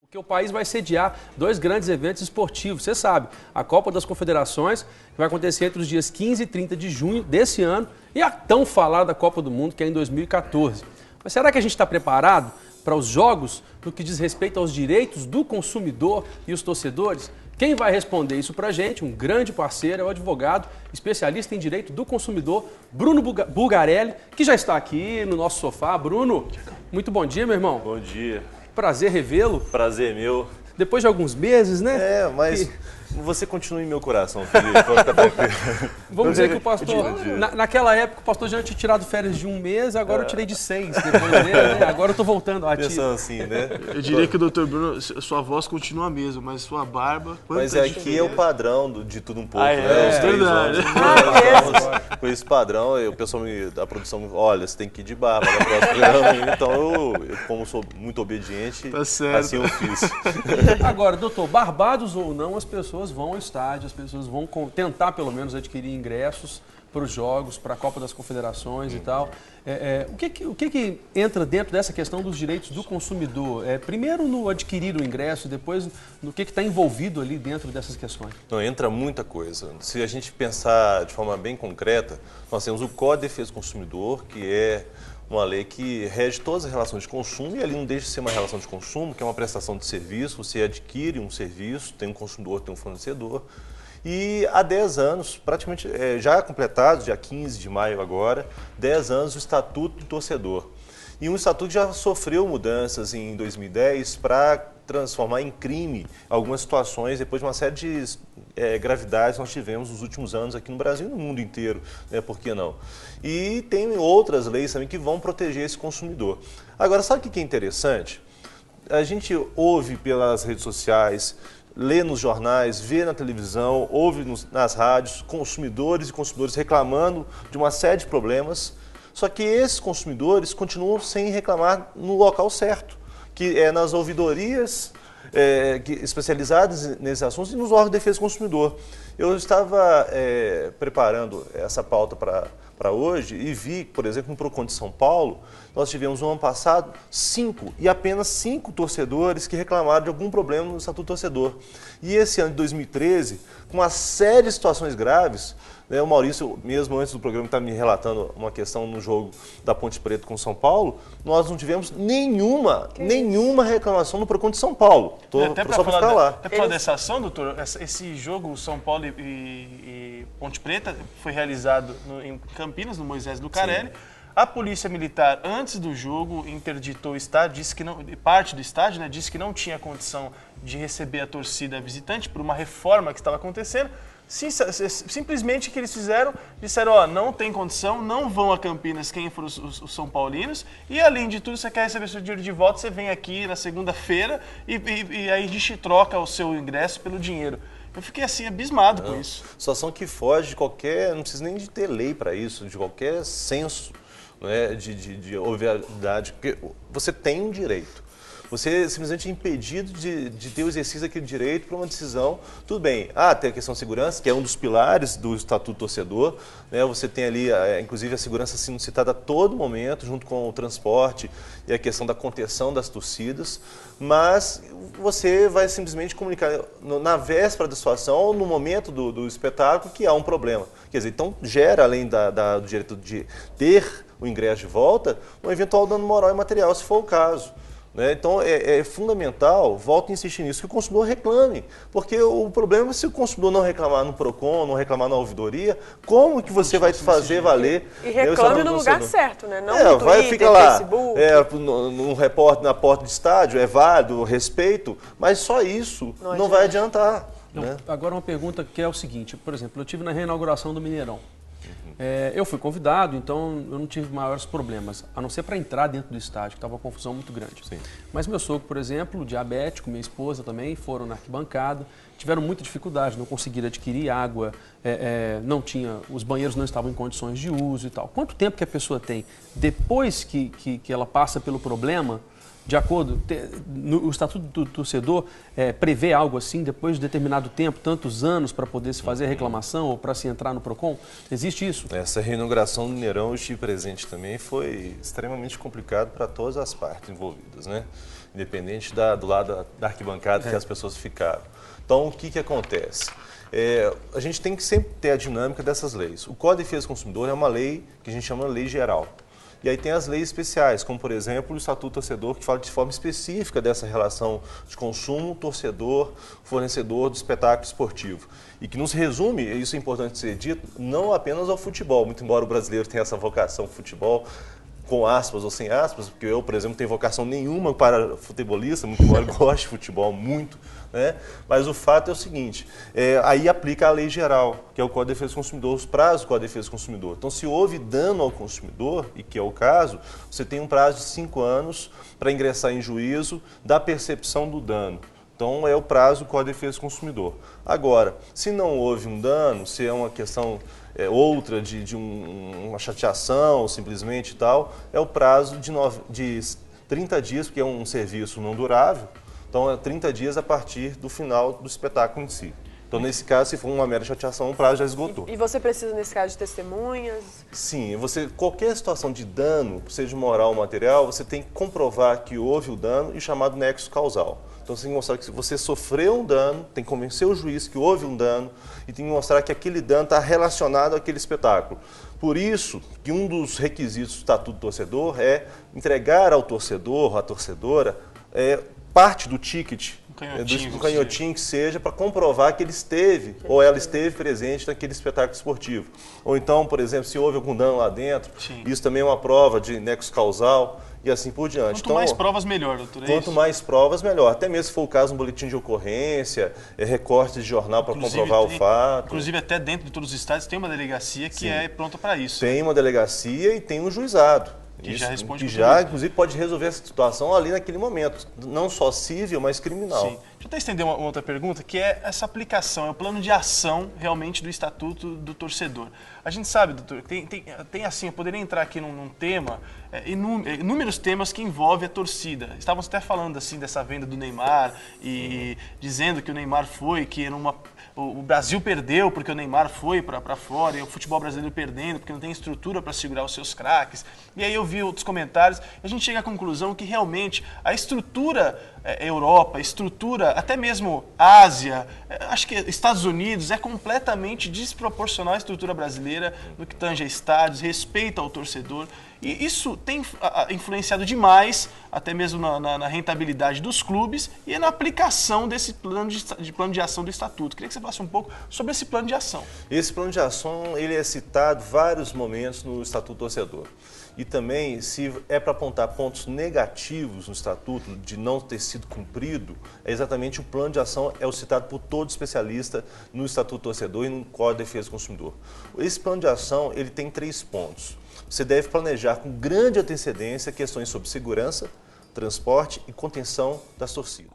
Porque o país vai sediar dois grandes eventos esportivos, você sabe, a Copa das Confederações, que vai acontecer entre os dias 15 e 30 de junho desse ano, e a tão falada Copa do Mundo, que é em 2014. Mas será que a gente está preparado para os jogos no que diz respeito aos direitos do consumidor e os torcedores? Quem vai responder isso para a gente, um grande parceiro, é o advogado, especialista em direito do consumidor, Bruno Bulgarelli, que já está aqui no nosso sofá. Bruno, muito bom dia, meu irmão. Bom dia. Prazer revê-lo. Prazer meu. Depois de alguns meses, né? Mas você continua em meu coração, Felipe. Vamos dizer que o pastor, naquela época, o pastor já tinha tirado férias de um mês, agora eu tirei de 6 depois dele, né? Agora eu tô voltando a pensando assim, né? Eu diria que o doutor Bruno, sua voz continua a mesma, mas sua barba... Mas aqui é o padrão de tudo um pouco, né? É, Os 3 verdade. anos, nós estamos com esse padrão, o pessoal da produção, olha, você tem que ir de barba na próxima ano. Então eu, como sou muito obediente, tá certo. assim eu fiz. Agora, doutor, barbados ou não, as pessoas vão ao estádio, as pessoas vão tentar pelo menos adquirir ingressos para os jogos, para a Copa das Confederações e tal. O que entra dentro dessa questão dos direitos do consumidor? Primeiro no adquirir o ingresso, depois no que está envolvido ali dentro dessas questões? Não, entra muita coisa. Se a gente pensar de forma bem concreta, nós temos o Código de Defesa do Consumidor, que é uma lei que rege todas as relações de consumo, e ali não deixa de ser uma relação de consumo, que é uma prestação de serviço. Você adquire um serviço, tem um consumidor, tem um fornecedor. E há 10 anos, praticamente já completados, dia 15 de maio agora, 10 anos o Estatuto do Torcedor. E um estatuto que já sofreu mudanças em 2010 para transformar em crime algumas situações, depois de uma série de gravidades que nós tivemos nos últimos anos aqui no Brasil e no mundo inteiro, né? Por que não? E tem outras leis também que vão proteger esse consumidor. Agora, sabe o que é interessante? A gente ouve pelas redes sociais, lê nos jornais, vê na televisão, ouve nas rádios, consumidores e consumidores reclamando de uma série de problemas, só que esses consumidores continuam sem reclamar no local certo, que é nas ouvidorias especializadas nesses assuntos e nos órgãos de defesa do consumidor. Eu estava preparando essa pauta para hoje e vi, por exemplo, no Procon de São Paulo, nós tivemos no ano passado apenas 5 torcedores que reclamaram de algum problema no Estatuto do Torcedor. E esse ano de 2013, com uma série de situações graves, né, o Maurício, mesmo antes do programa, está me relatando uma questão no jogo da Ponte Preta com São Paulo, nós não tivemos nenhuma reclamação no Procon de São Paulo. Até para falar dessa ação, doutor, esse jogo São Paulo e Ponte Preta foi realizado em Campinas, no Moisés Lucarelli. Sim. A Polícia Militar, antes do jogo, interditou o estádio, disse que não, parte do estádio, né, disse que não tinha condição de receber a torcida visitante por uma reforma que estava acontecendo. Simplesmente o que eles fizeram, disseram, ó, não tem condição, não vão a Campinas quem for os São Paulinos, e além de tudo, você quer receber seu dinheiro de volta, você vem aqui na segunda-feira e aí a gente troca o seu ingresso pelo dinheiro. Eu fiquei assim, abismado com isso. Situação que foge de qualquer, não precisa nem de ter lei para isso, de qualquer senso, né, de obviedade, porque você tem um direito. Você é simplesmente impedido de ter o exercício daquele direito para uma decisão. Tudo bem, tem a questão de segurança, que é um dos pilares do Estatuto do Torcedor, né? Você tem ali, inclusive, a segurança sendo citada a todo momento, junto com o transporte e a questão da contenção das torcidas, mas você vai simplesmente comunicar na véspera da situação ou no momento do espetáculo que há um problema. Quer dizer, então gera, além do direito de ter o ingresso de volta, um eventual dano moral e material, se for o caso. Então, é fundamental, volto a insistir nisso, que o consumidor reclame. Porque o problema é se o consumidor não reclamar no PROCON, não reclamar na ouvidoria, como que você vai fazer valer... E reclame no lugar certo, né? Não no Twitter, fica lá, Facebook. num repórter na porta do estádio, é válido, respeito, mas só isso não vai adiantar. Né? Agora uma pergunta que é o seguinte, por exemplo, eu estive na reinauguração do Mineirão. Eu fui convidado, então eu não tive maiores problemas, a não ser para entrar dentro do estádio, que estava uma confusão muito grande. Sim. Mas meu sogro, por exemplo, diabético, minha esposa também, foram na arquibancada, tiveram muita dificuldade, não conseguiram adquirir água, os banheiros não estavam em condições de uso e tal. Quanto tempo que a pessoa tem depois que ela passa pelo problema? De acordo, o Estatuto do Torcedor prevê algo assim, depois de determinado tempo, tantos anos para poder se fazer reclamação ou para se entrar no PROCON? Existe isso? Essa reinauguração do Mineirão, eu estive presente também, foi extremamente complicado para todas as partes envolvidas, né? independente do lado da arquibancada que as pessoas ficaram. Então, o que acontece? A gente tem que sempre ter a dinâmica dessas leis. O Código de Defesa do Consumidor é uma lei que a gente chama de lei geral. E aí tem as leis especiais, como, por exemplo, o Estatuto do Torcedor, que fala de forma específica dessa relação de consumo, torcedor, fornecedor do espetáculo esportivo. E que nos resume, e isso é importante ser dito, não apenas ao futebol, muito embora o brasileiro tenha essa vocação ao futebol, com aspas ou sem aspas, porque eu, por exemplo, não tenho vocação nenhuma para futebolista, muito embora eu goste de futebol muito, né? Mas o fato é o seguinte, aí aplica a lei geral, que é o Código de Defesa do Consumidor, os prazos do Código de Defesa do Consumidor. Então, se houve dano ao consumidor, e que é o caso, você tem um prazo de 5 anos para ingressar em juízo da percepção do dano. Então, é o prazo do Código de Defesa do Consumidor. Agora, se não houve um dano, se é uma questão outra de uma chateação, simplesmente e tal, é o prazo de 30 dias, porque é um serviço não durável, então é 30 dias a partir do final do espetáculo em si. Então, nesse caso, se for uma mera chateação, o prazo já esgotou. E você precisa, nesse caso, de testemunhas? Sim, qualquer situação de dano, seja moral ou material, você tem que comprovar que houve o dano e chamado nexo causal. Então, você tem que mostrar que você sofreu um dano, tem que convencer o juiz que houve um dano e tem que mostrar que aquele dano está relacionado àquele espetáculo. Por isso, que um dos requisitos do Estatuto do Torcedor é entregar ao torcedor, à torcedora, parte do ticket, do canhotinho que seja, para comprovar que ele esteve ou ela esteve presente naquele espetáculo esportivo. Ou então, por exemplo, se houve algum dano lá dentro, isso também é uma prova de nexo causal e assim por diante. Quanto mais provas, melhor, doutor. Quanto mais provas, melhor. Até mesmo se for o caso, um boletim de ocorrência, recortes de jornal para comprovar o fato. Inclusive, até dentro de todos os estados tem uma delegacia que é pronta para isso. Tem uma delegacia e tem um juizado. Que já responde que já, inclusive, pode resolver essa situação ali naquele momento, não só civil, mas criminal. Sim. Deixa eu até estender uma outra pergunta, que é essa aplicação, é o plano de ação realmente do Estatuto do Torcedor. A gente sabe, doutor, tem assim, eu poderia entrar aqui num tema, inúmeros temas que envolvem a torcida. Estávamos até falando assim dessa venda do Neymar e dizendo que o Neymar foi, que o Brasil perdeu porque o Neymar foi para fora, e o futebol brasileiro perdendo porque não tem estrutura para segurar os seus craques. E aí eu vi outros comentários e a gente chega à conclusão que realmente a estrutura Europa, a estrutura até mesmo Ásia, acho que Estados Unidos, é completamente desproporcional à estrutura brasileira no que tange a estádios, respeito ao torcedor. E isso tem influenciado demais, até mesmo na rentabilidade dos clubes e na aplicação desse plano de ação do Estatuto. Queria que você falasse um pouco sobre esse plano de ação. Esse plano de ação ele é citado vários momentos no Estatuto do Torcedor. E também, se é para apontar pontos negativos no Estatuto de não ter sido cumprido, é exatamente o plano de ação é o citado por todo especialista no Estatuto do Torcedor e no Código de Defesa do Consumidor. Esse plano de ação ele tem 3 pontos. Você deve planejar com grande antecedência questões sobre segurança, transporte e contenção das torcidas.